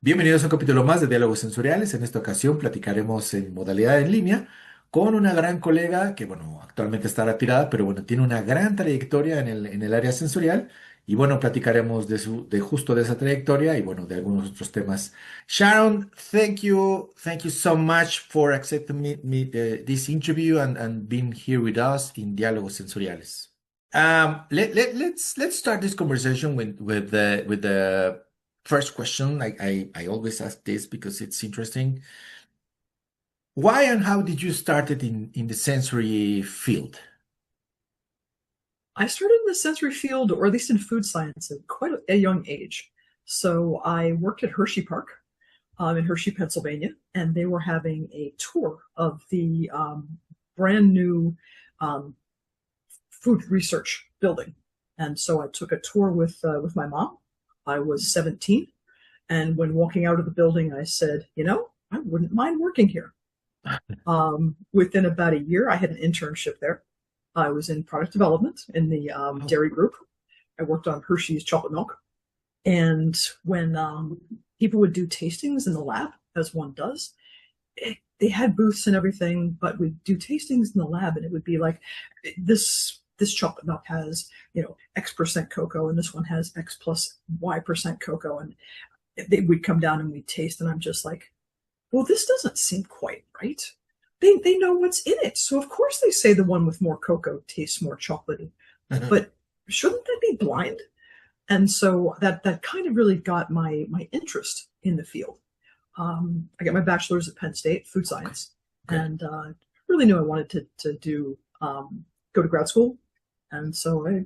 Bienvenidos a un capítulo más de Diálogos Sensoriales. En esta ocasión platicaremos en modalidad en línea con una gran colega que, bueno, actualmente está retirada, pero bueno, tiene una gran trayectoria en el área sensorial. Y bueno, platicaremos de justo de esa trayectoria y bueno, de algunos otros temas. Sharon, thank you so much for accepting this interview and being here with us in Diálogos Sensoriales. Let's start this conversation with the first question. I always ask this because it's interesting. Why and how did you start it in the sensory field? I started in the sensory field, or at least in food science, at quite a young age. So I worked at Hershey Park in Hershey, Pennsylvania, and they were having a tour of the brand new um, food research building. And so I took a tour with my mom. I was 17, and when walking out of the building, I said, I wouldn't mind working here. Within about a year, I had an internship there. I was in product development in the Oh, dairy group. I worked on Hershey's chocolate milk. And when people would do tastings in the lab, as one does, they had booths and everything, but we'd do tastings in the lab, and it would be like this chocolate milk has X% cocoa, and this one has X plus Y% cocoa, and they would come down and we'd taste, and I'm just like, well, this doesn't seem quite right. They know what's in it, so of course they say the one with more cocoa tastes more chocolatey. But shouldn't that be blind? And so that kind of really got my interest in the field. I got my bachelor's at Penn State, food okay, science, okay. and really knew I wanted to do go to grad school, and so I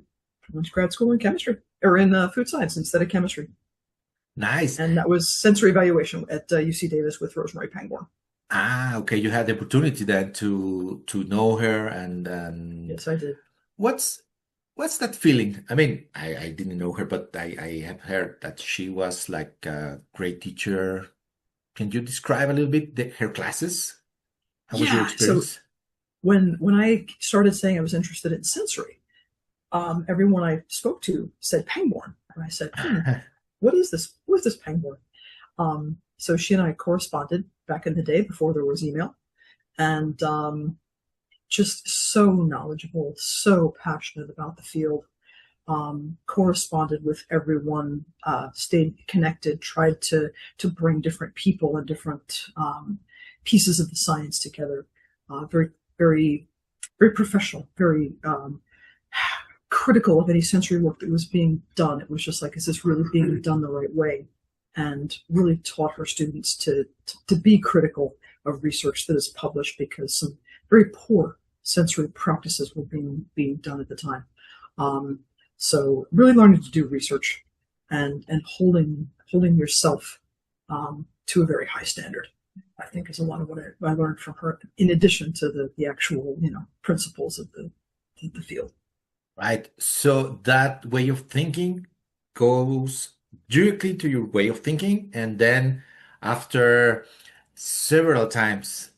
went to grad school in chemistry or in food science instead of chemistry, Nice. and that was sensory evaluation at UC Davis with Rosemary Pangborn. Ah, okay. You had the opportunity then to know her and Yes, I did. what's what's that feeling? I mean, I didn't know her, but I have heard that she was like a great teacher. Can you describe a little bit her classes? How was your Yeah. So experience? when I started saying I was interested in sensory, everyone I spoke to said Pangborn, and I said, what is this? What is this Pangborn? So she and I corresponded back in the day before there was email, and just so knowledgeable, so passionate about the field. Corresponded with everyone, stayed connected, tried to bring different people and different pieces of the science together. Very, very, very professional, very critical of any sensory work that was being done. It was just like, is this really being done the right way? And really taught her students to be critical of research that is published, because some very poor sensory practices were being done at the time. Um, so really learning to do research and holding yourself to a very high standard, I think, is a lot of what I learned from her. In addition to the actual principles of the field. Right. So that way of thinking goes directly to your way of thinking, and then after several times,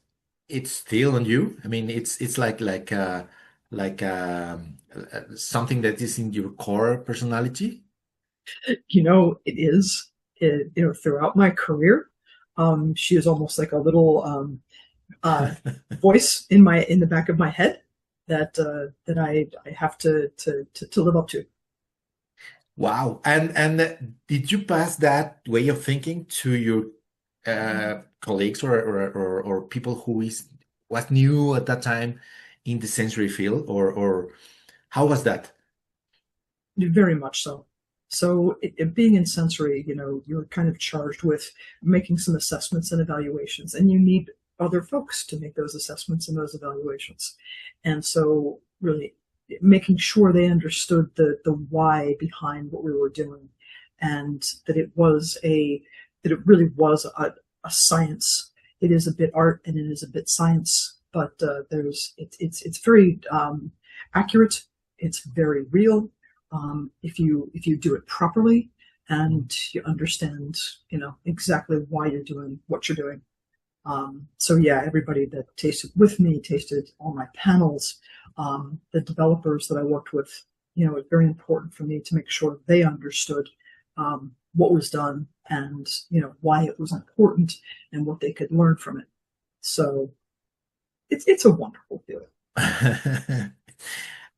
it's still on you. I mean, it's like something that is in your core personality. It is. Throughout my career, she is almost like a little uh, voice in the back of my head that I have to live up to. Wow. And did you pass that way of thinking to your colleagues or people who is was new at that time in the sensory field, or how was that? Very much so. So being in sensory, you're kind of charged with making some assessments and evaluations, and you need other folks to make those assessments and those evaluations. And so really making sure they understood the why behind what we were doing, and that it really was a science. It is a bit art and it is a bit science, but it's very accurate. It's very real, if you do it properly and you understand, exactly why you're doing what you're doing. So yeah, everybody that tasted with me tasted all my panels. The developers that I worked with, it's very important for me to make sure they understood what was done and, why it was important and what they could learn from it. So it's a wonderful feeling.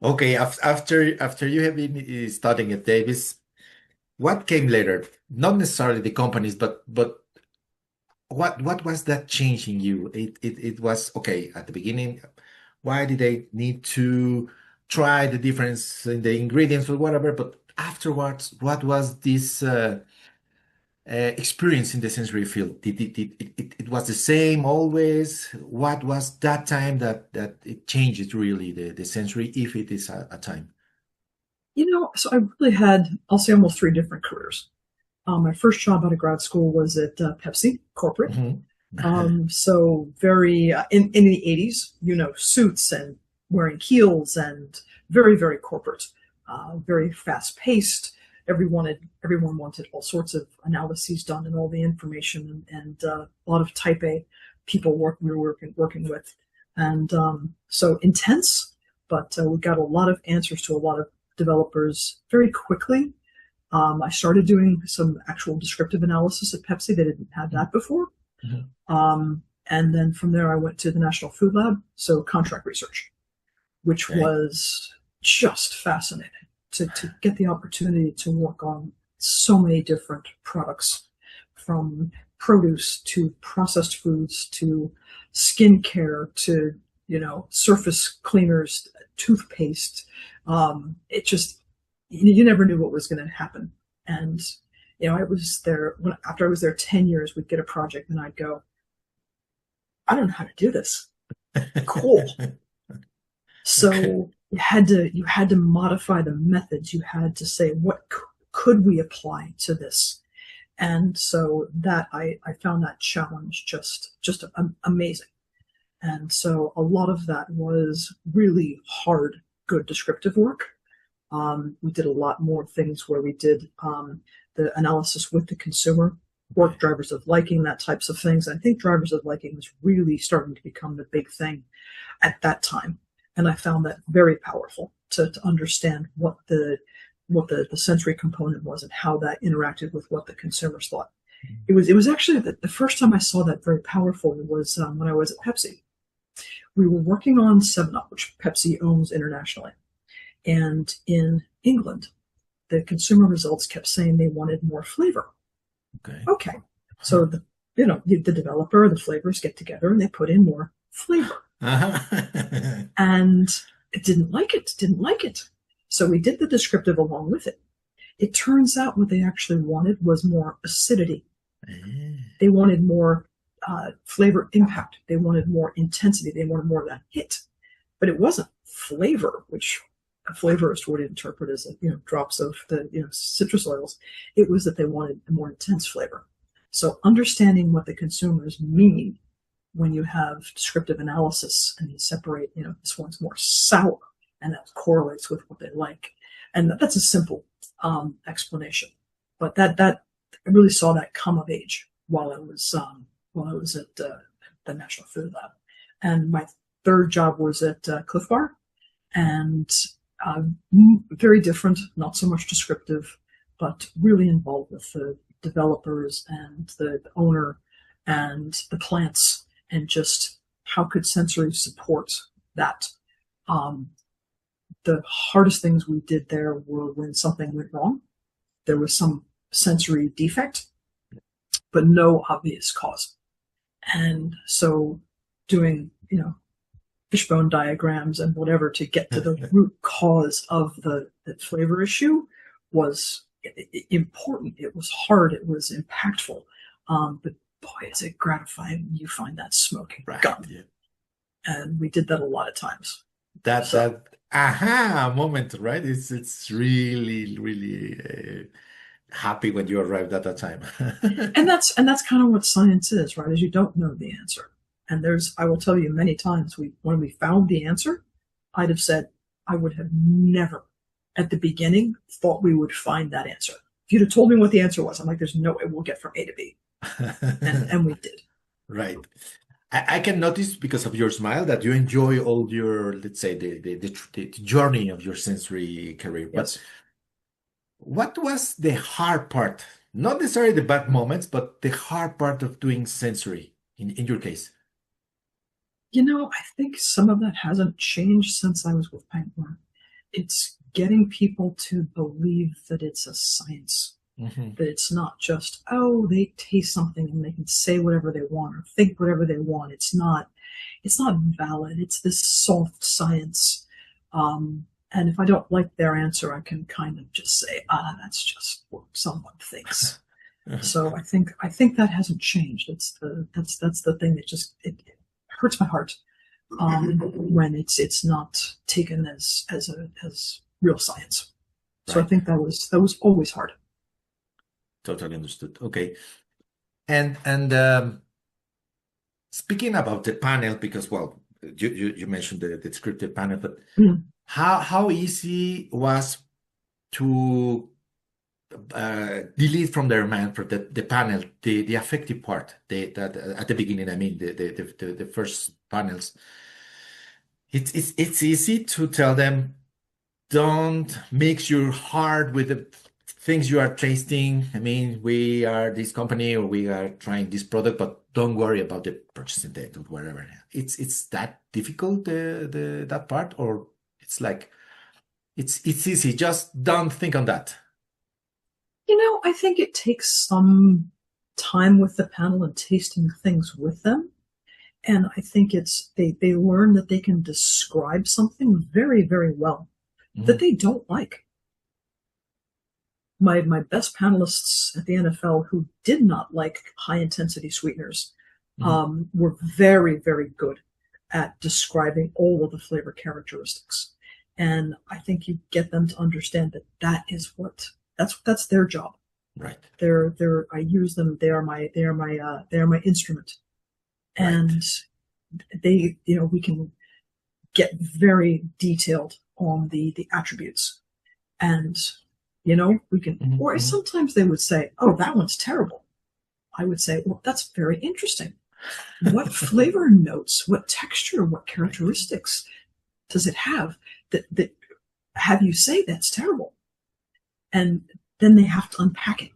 Okay, after you have been studying at Davis, what came later? Not necessarily the companies, but what was that changing you? It was okay at the beginning. Why did they need to try the difference in the ingredients or whatever? But afterwards, what was this experience in the sensory field? It was the same always? What was that time that it changes really the sensory, if it is a time? So I really had, I'll say, almost three different careers. My first job out of grad school was at Pepsi corporate. Mhm. So very in the 80s, suits and wearing heels and very, very corporate, very fast paced. Everyone wanted all sorts of analyses done and all the information and a lot of type A people we were working with. And so intense, but we got a lot of answers to a lot of developers very quickly. I started doing some actual descriptive analysis at Pepsi. They didn't have that before. Mhm. And then from there, I went to the National Food Lab, so contract research, which Okay. was just fascinating to get the opportunity to work on so many different products, from produce to processed foods to skincare to, surface cleaners, toothpaste. It just, you never knew what was going to happen. And, I was there after I was there 10 years, we'd get a project and I'd go, I don't know how to do this. Cool. Okay. So you had to modify the methods. You had to say, what could we apply to this? And so that I found that challenge just amazing. And so a lot of that was really hard, good descriptive work. We did a lot more things where we did the analysis with the consumer, Okay. work drivers of liking, that types of things. I think drivers of liking was really starting to become the big thing at that time. And I found that very powerful to understand what the sensory component was and how that interacted with what the consumers thought. It was actually the first time I saw that very powerful was when I was at Pepsi. We were working on 7-Up, which Pepsi owns internationally. And in England, the consumer results kept saying they wanted more flavor. Okay. Okay. So the developer, the flavors get together and they put in more flavor. Uh-huh. And it didn't like it. So we did the descriptive along with it. It turns out what they actually wanted was more acidity. They wanted more flavor impact. They wanted more intensity. They wanted more of that hit. But it wasn't flavor, which a flavorist would interpret as drops of the citrus oils. It was that they wanted a more intense flavor. So understanding what the consumers mean when you have descriptive analysis and you separate, this one's more sour and that correlates with what they like. And that's a simple explanation. But that I really saw that come of age while I was at the National Food Lab. And my third job was at Cliff Bar, and uh, very different, not so much descriptive, but really involved with the developers and the owner and the plants and just how could sensory support that. Um, the hardest things we did there were when something went wrong. There was some sensory defect, but no obvious cause. And so doing, fishbone diagrams and whatever to get to the root cause of the flavor issue was important. It was hard. It was impactful. But boy, is it gratifying when you find that smoking Right. gun. Yeah. And we did that a lot of times. That So, that aha moment, right? It's really really happy when you arrived at that time. and that's kind of what science is, right? Is you don't know the answer. And I will tell you many times when we found the answer, I'd have said, I would have never at the beginning thought we would find that answer. If you'd have told me what the answer was, I'm like, there's no way we'll get from A to B. And we did. Right. I can notice because of your smile that you enjoy all your, let's say, the journey of your sensory career. But Yes. what was the hard part Not necessarily the bad moments, but the hard part of doing sensory in your case. I think some of that hasn't changed since I was with Pangborn. It's getting people to believe that it's a science, Hmm. that it's not just, oh, they taste something and they can say whatever they want or think whatever they want. It's not valid. It's this soft science. And if I don't like their answer, I can kind of just say, that's just what someone thinks. So I think that hasn't changed. That's the thing that just it hurts my heart when it's not taken as real science. So I Right. think that was always hard. Totally understood. Okay. And speaking about the panel, because well, you mentioned the descriptive panel, but Mm. how easy was to delete from their mind for the panel the affective part, that at the beginning, I mean the first panels. It's easy to tell them, don't mix your heart with the things you are tasting. I mean, we are this company or we are trying this product, but don't worry about the purchasing date or whatever. It's that difficult, the that part, or it's like it's easy. Just don't think on that. I think it takes some time with the panel and tasting things with them. And I think they learn that they can describe something very, very well that Mhm, they don't like. My best panelists at the NFL who did not like high intensity sweeteners mhm. were very, very good at describing all of the flavor characteristics. And I think you get them to understand that that's their job. Right, I use them. They are my instrument. right. And we can get very detailed on the attributes. And we can, Mhm, or mhm. sometimes they would say, oh, that one's terrible. I would say, well, that's very interesting. What flavor notes, what texture, what Right. characteristics does it have that have you say that's terrible? And then they have to unpack it.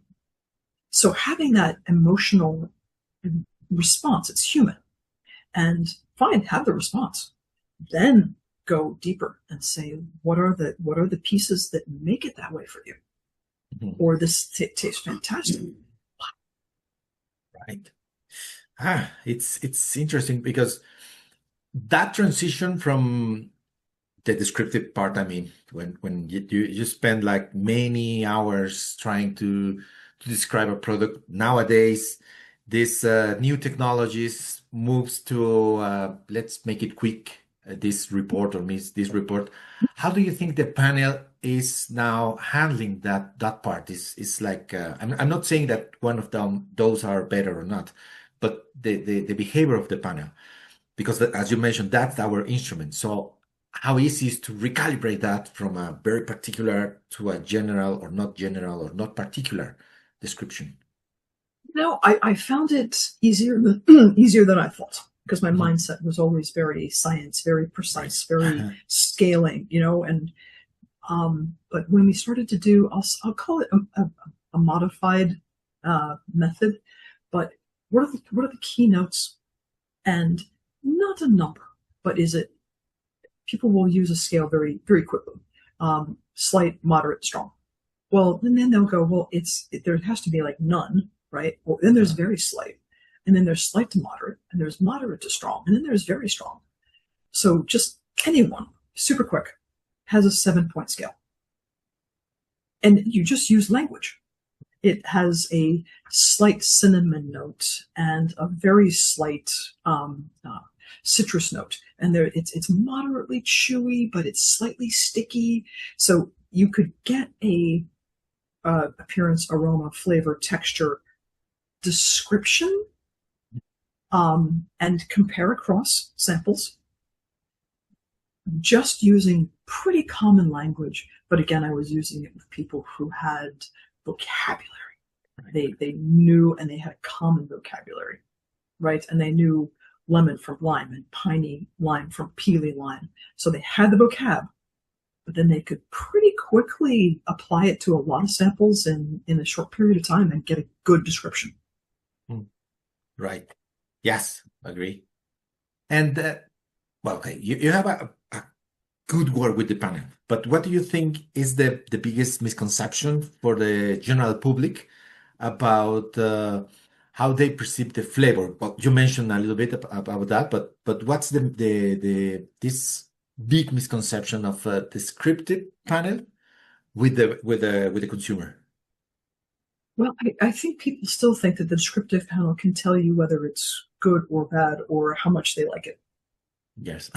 So having that emotional response, it's human. And fine, have the response. Then go deeper and say, what are the pieces that make it that way for you? Mhm. Or this tastes fantastic. Right. It's interesting because that transition from the descriptive part, I mean, when you spend like many hours trying to describe a product nowadays, this new technologies moves to let's make it quick. This report or miss this report. How do you think the panel is now handling that part? Is like I'm not saying that one of them those are better or not, but the behavior of the panel, because as you mentioned, that's our instrument. So how easy is to recalibrate that from a very particular to a general or not particular description? I found it easier than easier than I thought because my Mhm. mindset was always very science, very Right. precise, very scaling, and but when we started to do, I'll call it a modified method, but what are the keynotes and not a number, but is it people will use a scale very, very quickly. Slight, moderate, strong. Well, and then they'll go, well, there has to be like none, right? Well, then there's Uh, very slight, and then there's slight to moderate, and there's moderate to strong, and then there's very strong. So just anyone, super quick, has a 7-point scale, and you just use language. It has a slight cinnamon note and a very slight citrus note, and it's moderately chewy, but it's slightly sticky. So you could get a appearance, aroma, flavor, texture description, and compare across samples just using pretty common language. But again, I was using it with people who had vocabulary. They knew and they had a common vocabulary, right? And they knew lemon from lime and piney lime from peely lime. So they had the vocab, but then they could pretty quickly apply it to a lot of samples in a short period of time and get a good description. Right. Yes, agree. And well, okay, you have a good work with the panel, but what do you think is the biggest misconception for the general public about how they perceive the flavor? Well, you mentioned a little bit about that, but what's the this big misconception of a descriptive panel with the consumer? Well, I think people still think that the descriptive panel can tell you whether it's good or bad or how much they like it. Yes.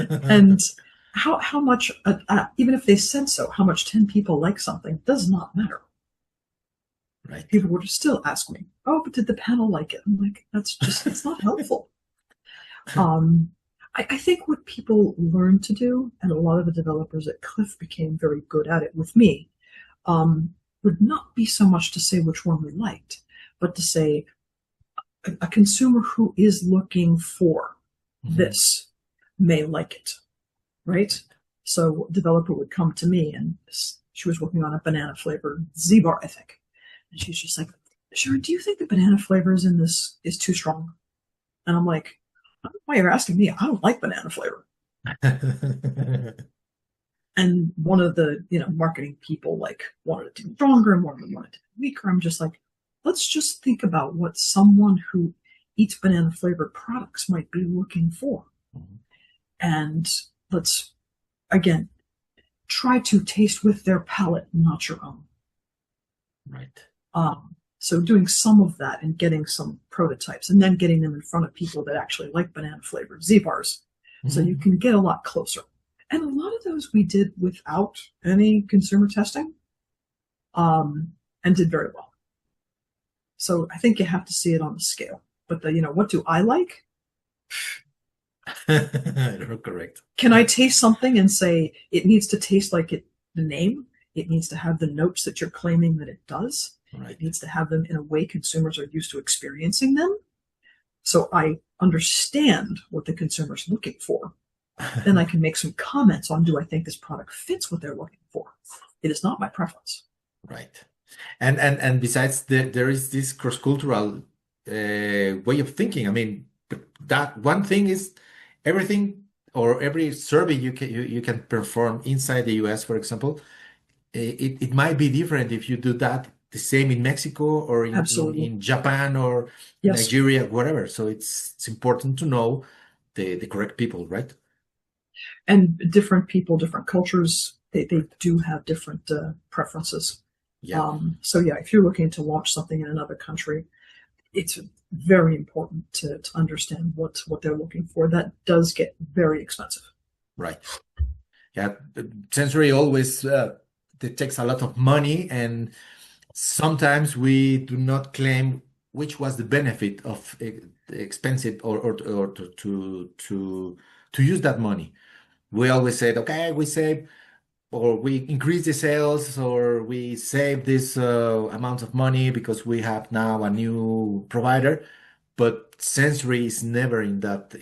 And how much, even if they said so, how much 10 people like something does not matter. Right. People would still ask me, oh, but did the panel like it? I'm like, it's not helpful. I think what people learn to do, and a lot of the developers at Cliff became very good at it with me, would not be so much to say which one we liked, but to say a consumer who is looking for this may like it, right? So a developer would come to me and she was working on a banana flavored Z-bar, I think. And she's just like, Sharon, do you think the banana flavors in this is too strong? And I'm like, I don't know why you're asking me. I don't like banana flavor. And one of the, marketing people like wanted it to be stronger and one of them wanted it to be weaker. I'm just like, let's just think about what someone who eats banana flavored products might be looking for. And let's, again, try to taste with their palate, not your own. Right. So doing some of that and getting some prototypes and then getting them in front of people that actually like banana flavored Z-bars. So you can get a lot closer. And a lot of those we did without any consumer testing, and did very well. So I think you have to see it on the scale. But what do I like? Correct. Can I taste something and say it needs to taste like the name? It needs to have the notes that you're claiming that it does. Right. It needs to have them in a way consumers are used to experiencing them. So I understand what the consumer's looking for. Then I can make some comments on, do I think this product fits what they're looking for? It is not my preference. Right. And besides, there is this cross-cultural way of thinking. I mean, that one thing is everything or every survey you can perform inside the US, for example, it might be different if you do that the same in Mexico or in Japan or Yes. Nigeria, whatever. So it's important to know the correct people, right? And different people, different cultures, they do have different preferences. Yeah. So yeah, if you're looking to launch something in another country, it's very important to understand what they're looking for. That does get very expensive. Right. Yeah. Sensory always it takes a lot of money, and sometimes we do not claim which was the benefit of expensive or to use that money. We always said, okay, we save or we increase the sales or we save this amount of money because we have now a new provider. But sensory is never in that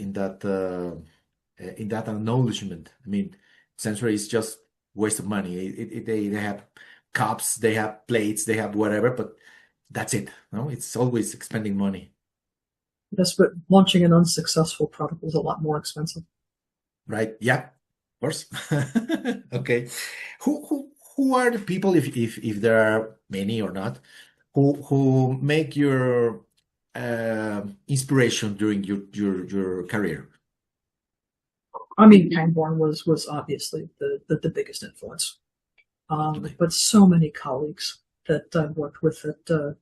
acknowledgement. I mean, sensory is just waste of money. They have cups, they have plates, they have whatever, but that's it. No, it's always expending money. Yes, but launching an unsuccessful product is a lot more expensive. Right? Yeah, of course. Okay. Who are the people, if there are many or not, who make your inspiration during your career? I mean, Pangborn was obviously the biggest influence. But so many colleagues that I worked with that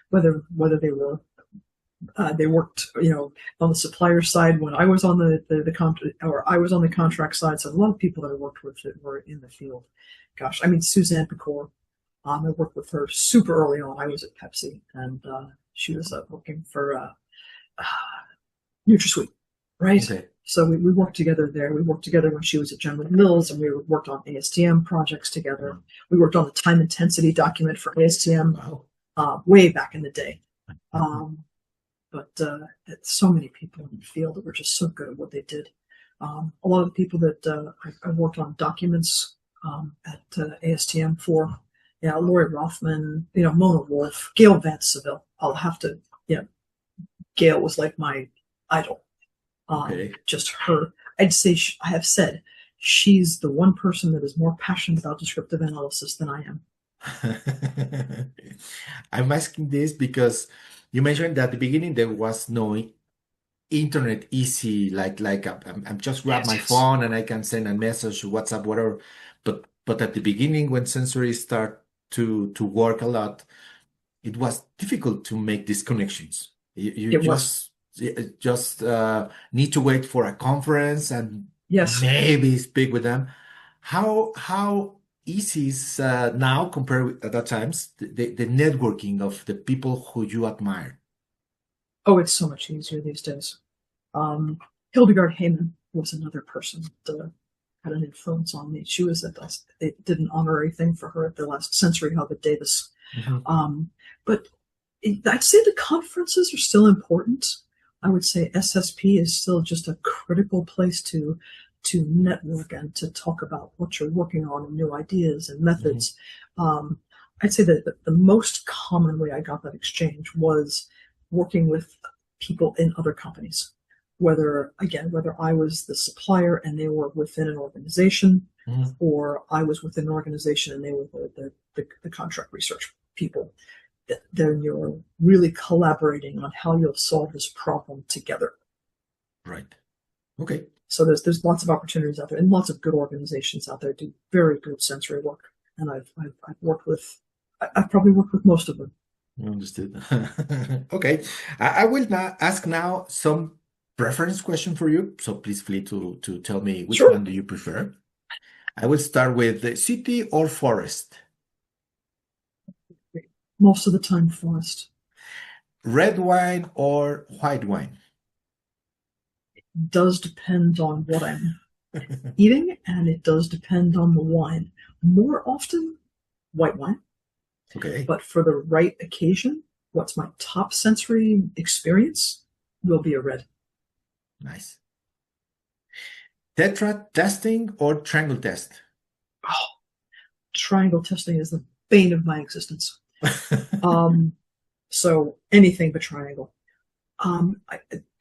whether they worked on the supplier side when I was on the contract, or I was on the contract side. So a lot of people that I worked with that were in the field. Gosh, I mean Suzanne Pecor. I worked with her super early on. I was at Pepsi, and she was working for NutraSweet, right? Okay. So we worked together there. We worked together when she was at General Mills, and we worked on ASTM projects together. We worked on the time intensity document for ASTM way back in the day. But so many people in the field that were just so good at what they did. A lot of the people that I worked on documents at ASTM for, yeah, Lori Rothman, Mona Wolf, Gail Vance Seville. I'll have to, Gail was like my idol. Okay. Just her. I'd say I have said she's the one person that is more passionate about descriptive analysis than I am. I'm asking this because you mentioned that at the beginning there was no internet easy, I'm just grab Yes, my yes. phone and I can send a message, WhatsApp, whatever. But at the beginning, when sensory start to work a lot, it was difficult to make these connections. You It was. just need to wait for a conference and Yes. maybe speak with them. How easy is now compared with other times the networking of the people who you admire? Oh, it's so much easier these days. Hildegard Heyman was another person that had an influence on me. She was they did an honorary thing for her at the last Sensory Hub at Davis. Mhm. But I'd say the conferences are still important. I would say SSP is still just a critical place to network and to talk about what you're working on and new ideas and Mhm. methods. I'd say that the most common way I got that exchange was working with people in other companies. Whether I was the supplier and they were within an organization, Mhm. or I was within an organization and they were the contract research people, then you're really collaborating on how you'll solve this problem together. Right. Okay. So there's lots of opportunities out there, and lots of good organizations out there do very good sensory work. And I've worked with, I've probably worked with most of them. Understood. Okay. I will now ask now some preference question for you. So please feel to tell me which Sure. one do you prefer. I will start with the city or forest, Most of the time, forest. red wine or white wine. Does depend on what I'm eating, and it does depend on the wine. More often, white wine, Okay. but for the right occasion, what's my top sensory experience will be a red. Nice. Tetra testing or triangle test? Oh, triangle testing is the bane of my existence. Um, so anything but triangle.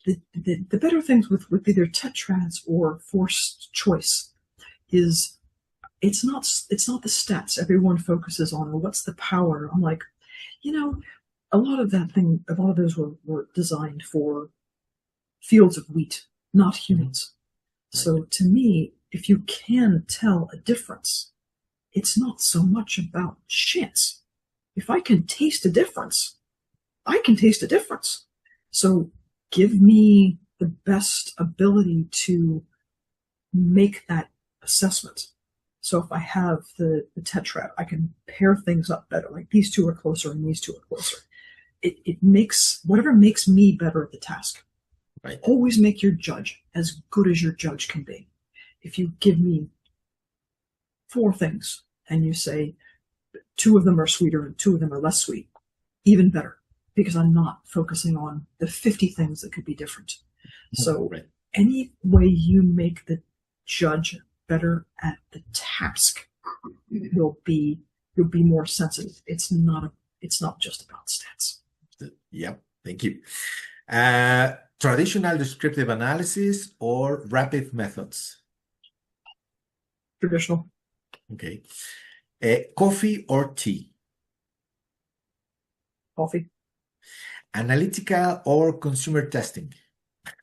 The better things with either tetrads or forced choice is it's not the stats everyone focuses on, or what's the power. I'm like, you know, a lot of those were designed for fields of wheat, not Mhm. humans. Right. So to me, if you can tell a difference, it's not so much about chance. If I can taste a difference, I can taste a difference. So give me the best ability to make that assessment. So if I have the tetrad, I can pair things up better. Like these two are closer and these two are closer. It makes whatever makes me better at the task. Right. Always make your judge as good as your judge can be. If you give me four things and you say two of them are sweeter and two of them are less sweet, even better, because I'm not focusing on the 50 things that could be different. So Right. any way you make the judge better at the task, you'll be more sensitive. It's not just about stats. Yep. Thank you. Traditional descriptive analysis or rapid methods? Traditional. Okay. Coffee or tea? Coffee. Analytical or consumer testing?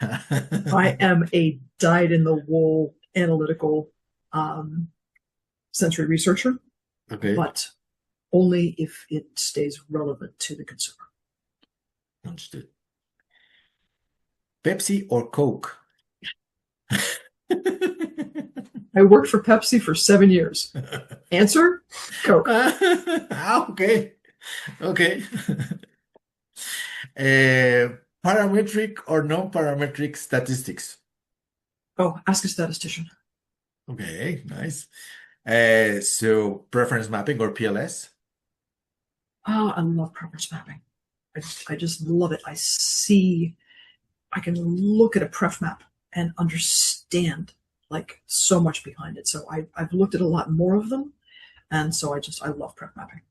I am a dyed in the wool analytical um, sensory researcher, Okay. but only if it stays relevant to the consumer. Understood. Pepsi or Coke? I worked for Pepsi for 7 years. Answer: Coke. Okay. Okay. Parametric or non-parametric statistics? Oh, ask a statistician. Okay, nice. So preference mapping or PLS? Oh, I love preference mapping. I just love it. I can look at a pref map and understand like so much behind it. So I've looked at a lot more of them, and so I love prep mapping.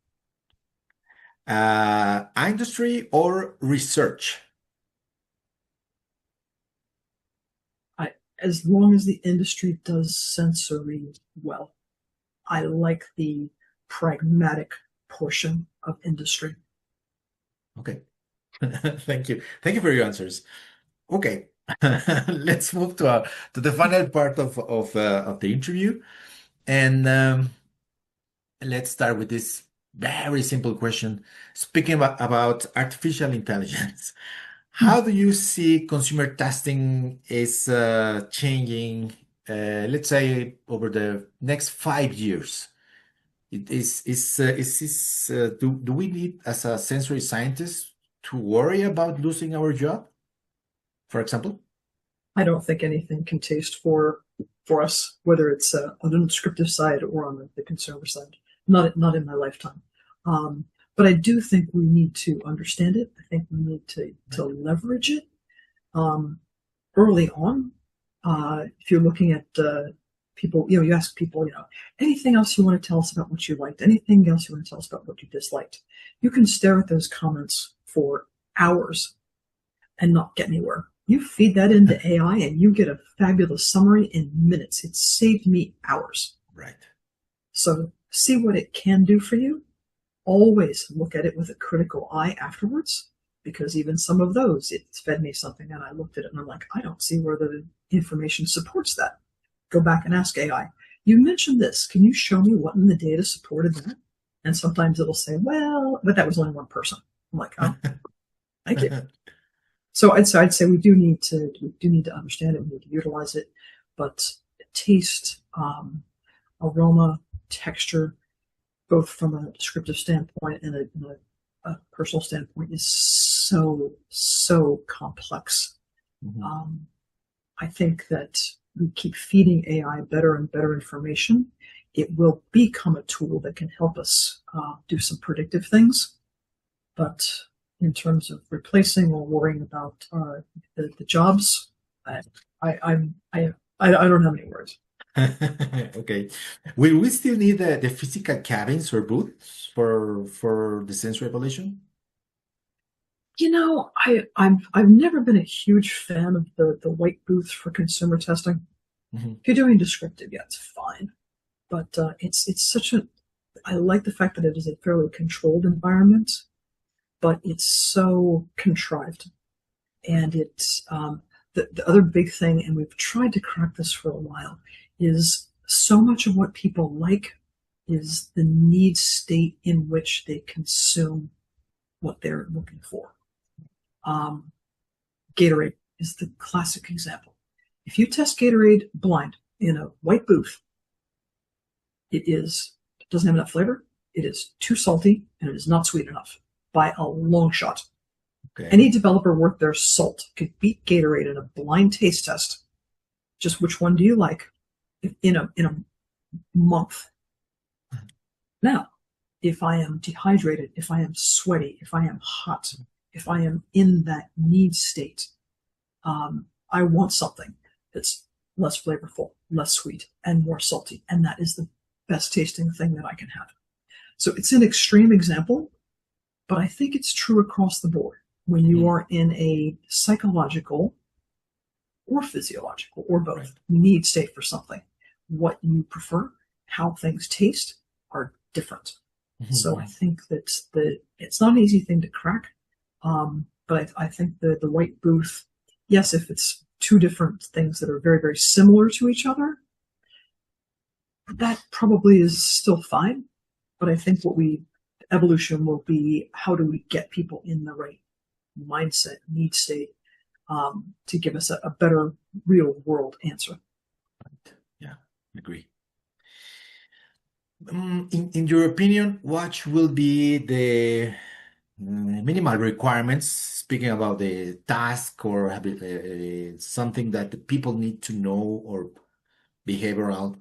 Industry or research? As long as the industry does sensory well, I like the pragmatic portion of industry. Okay. Thank you. Thank you for your answers. Okay. Let's move to the final part of the interview. And let's start with this very simple question. Speaking about artificial intelligence, Hmm. how do you see consumer testing is changing, let's say, over the next 5 years? Do we need, as a sensory scientist, to worry about losing our job, for example? I don't think anything can taste for us, whether it's on the descriptive side or on the consumer side. Not in my lifetime. But I do think we need to understand it. I think we need to leverage it early on. If you're looking at people, you ask people, anything else you want to tell us about what you liked? Anything else you want to tell us about what you disliked? You can stare at those comments for hours and not get anywhere. You feed that into AI and you get a fabulous summary in minutes. It saved me hours. Right. So see what it can do for you. Always look at it with a critical eye afterwards, because even some of those, it's fed me something and I looked at it and I'm like, I don't see where the information supports that. Go back and ask AI, you mentioned this. Can you show me what in the data supported that? And sometimes it'll say, well, but that was only one person. I'm like, oh, thank you. So I'd say we do need to understand it. We need to utilize it, but taste, aroma, texture, both from a descriptive standpoint and a personal standpoint, is so complex. Mhm. I think that we keep feeding AI better and better information. It will become a tool that can help us do some predictive things, but in terms of replacing or worrying about the jobs, I don't have any words. Okay. Will we still need the physical cabins or booths for the sensory evaluation? I've never been a huge fan of the white booths for consumer testing. Mhm. If you're doing descriptive, yeah, it's fine, but it's such a I like the fact that it is a fairly controlled environment, but it's so contrived. And it's the other big thing, and we've tried to crack this for a while, is so much of what people like is the need state in which they consume what they're looking for. Gatorade is the classic example. If you test Gatorade blind in a white booth, it doesn't have enough flavor, it is too salty, and it is not sweet enough by a long shot. Okay. Any developer worth their salt could beat Gatorade in a blind taste test. Just which one do you like in a month? Now, if I am dehydrated, if I am sweaty, if I am hot, if I am in that need state, I want something that's less flavorful, less sweet, and more salty. And that is the best tasting thing that I can have. So it's an extreme example, but I think it's true across the board. When you are in a psychological or physiological or both need state for something, what you prefer, how things taste are different. So I think that it's not an easy thing to crack, but I think the white booth, yes, if it's two different things that are very, very similar to each other, that probably is still fine. But I think evolution will be, how do we get people in the right mindset, need state, to give us a better real world answer. Right. Yeah, I agree. In your opinion, what will be the minimal requirements, speaking about the task or something that the people need to know or behavioral,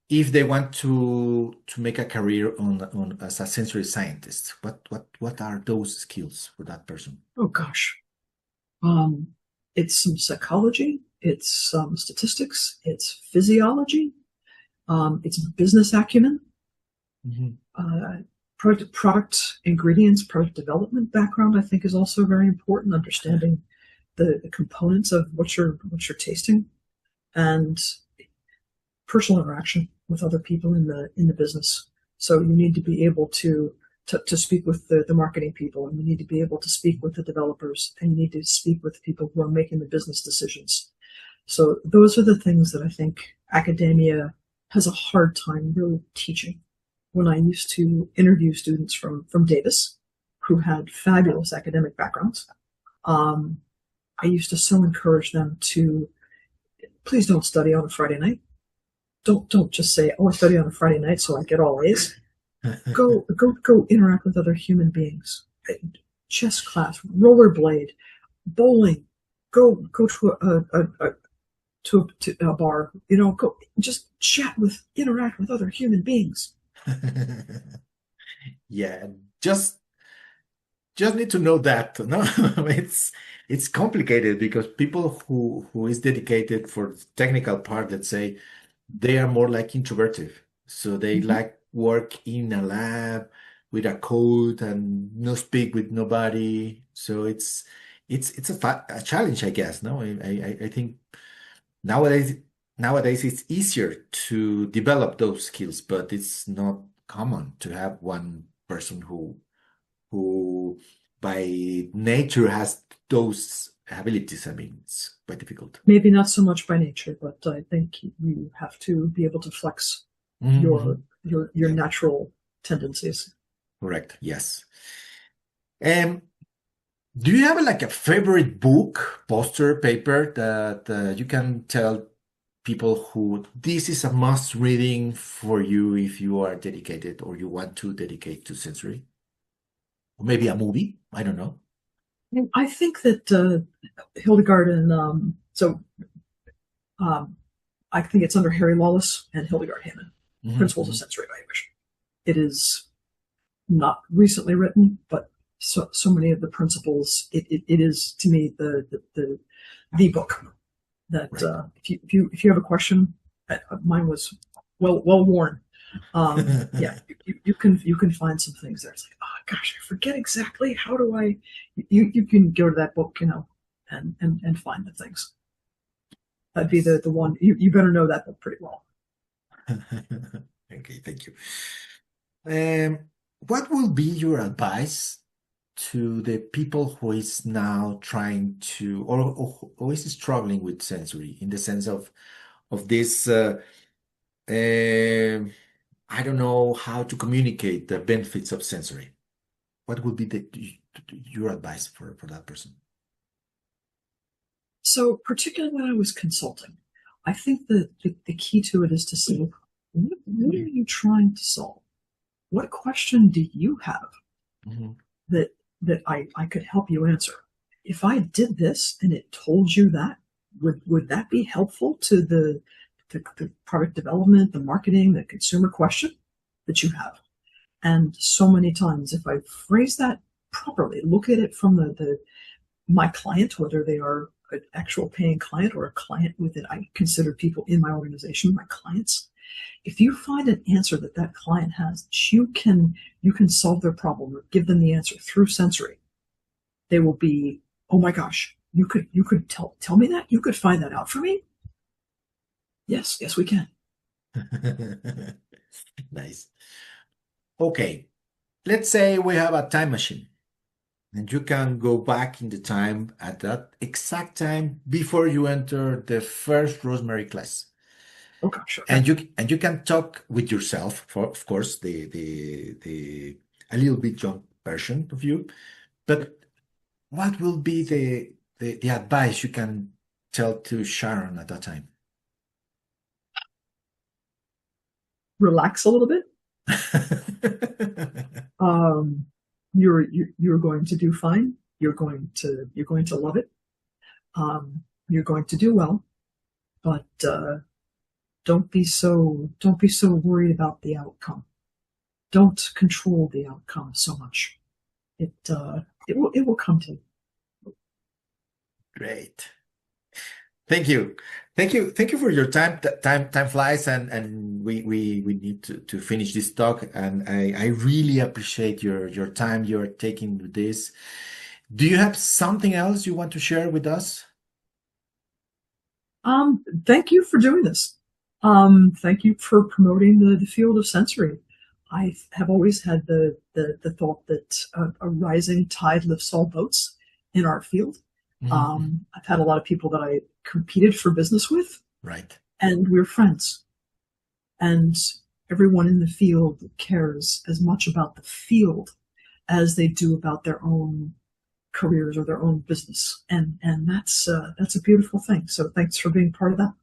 if they want to make a career on as a sensory scientist? What are those skills for that person? Oh gosh. It's some psychology, it's statistics, it's physiology, it's business acumen, Mhm. product ingredients, product development background. I think is also very important. Understanding the components of what you're tasting, and personal interaction with other people in the business. So you need to be able to speak with the marketing people, and you need to be able to speak with the developers, and you need to speak with the people who are making the business decisions. So those are the things that I think academia has a hard time really teaching. When I used to interview students from Davis who had fabulous academic backgrounds, um, I used to so encourage them to please don't study on a Friday night. Don't just say, oh, I study on a Friday night so I get all A's. Go interact with other human beings. Chess class, rollerblade, bowling. Go to a bar. Go just interact with other human beings. Yeah, just need to know that. No, it's complicated because people who is dedicated for the technical part, let's say, they are more like introverted. So they Mm-hmm. like work in a lab with a code and no speak with nobody. So it's a challenge, I guess. No, I think nowadays nowadays it's easier to develop those skills, but it's not common to have one person who by nature has those abilities. I mean, it's quite difficult. Maybe not so much by nature, but I think you have to be able to flex Hmm. your Yeah, natural tendencies. correct. Yes. Um, do you have like a favorite book, poster, paper that you can tell people who this is a must reading for you if you are dedicated or you want to dedicate to sensory? Or maybe a movie? I don't know. I think that Hildegard and um, I think it's under Harry Lawless and Hildegard Hammond, Hmm. Principles of Sensory Evaluation. It is not recently written, but so many of the principles. It is to me the book that Right. if you have a question, mine was well worn. Yeah, you can find some things there. It's like, oh gosh, I forget exactly how do I. You can go to that book, and find the things. That'd be Yes. the one you better know that book pretty well. Okay, thank you. What will be your advice to the people who is now trying to or who is struggling with sensory in the sense of this I don't know how to communicate the benefits of sensory. What would be your advice for that person? So, particularly when I was consulting, I think that the key to it is to say, what are you trying to solve? What question do you have Mhm. that I could help you answer? If I did this and it told you that, would that be helpful to the product development, the marketing, the consumer question that you have? And so many times, if I phrase that properly, look at it from the my client, whether they are an actual paying client or a client with it, I consider people in my organization my clients. If you find an answer that client has, you can solve their problem or give them the answer through sensory. They will be, oh my gosh, you could tell me that, you could find that out for me. Yes, we can. Nice. Okay, let's say we have a time machine and you can go back in the time at that exact time before you enter the first Rosemary class. Oh gosh, okay. And you can talk with yourself, for of course, the a little bit young version of you. But what will be the advice you can tell to Sharon at that time? Relax a little bit. Um, you're going to do fine. You're going to love it. You're going to do well, but don't be so worried about the outcome. Don't control the outcome so much. It it will come to you. Great. Thank you. Thank you for your time. Time flies and we need to finish this talk. And I really appreciate your time you're taking with this. Do you have something else you want to share with us? Thank you for doing this. Thank you for promoting the field of sensory. I have always had the thought that a rising tide lifts all boats in our field. Mhm. I've had a lot of people that I competed for business with, Right. and we're friends. And everyone in the field cares as much about the field as they do about their own careers or their own business, and that's a beautiful thing. So thanks for being part of that.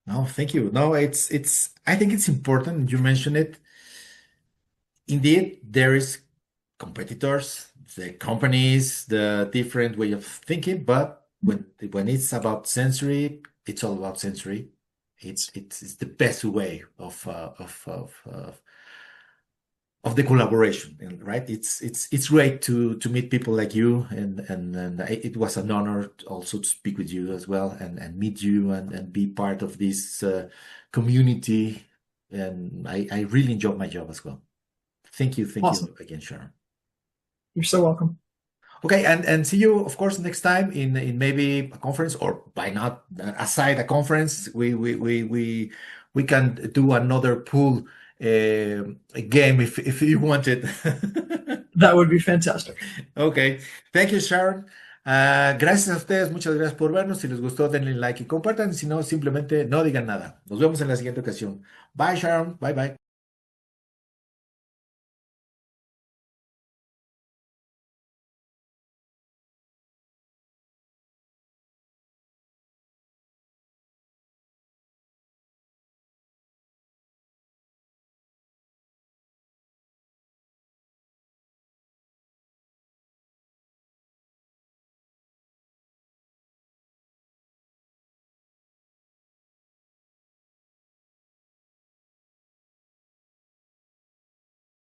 No, thank you. No, it's I think it's important. You mentioned it. Indeed, there is competitors, the companies, the different way of thinking, but when it's about sensory, it's all about sensory. It's the best way of the collaboration, right? It's great to meet people like you, and it was an honor also to speak with you as well, and meet you and be part of this community. And I really enjoyed my job as well. Thank Awesome. you again, Sharon. You're so welcome. Okay, and see you, of course, next time in maybe a conference, or why not aside a conference, we can do another pool game if you want it. That would be fantastic. Ok, thank you, Sharon. Gracias a ustedes, muchas gracias por vernos. Si les gustó, denle like y compartan. Si no, simplemente no digan nada. Nos vemos en la siguiente ocasión. Bye, Sharon. Bye, bye.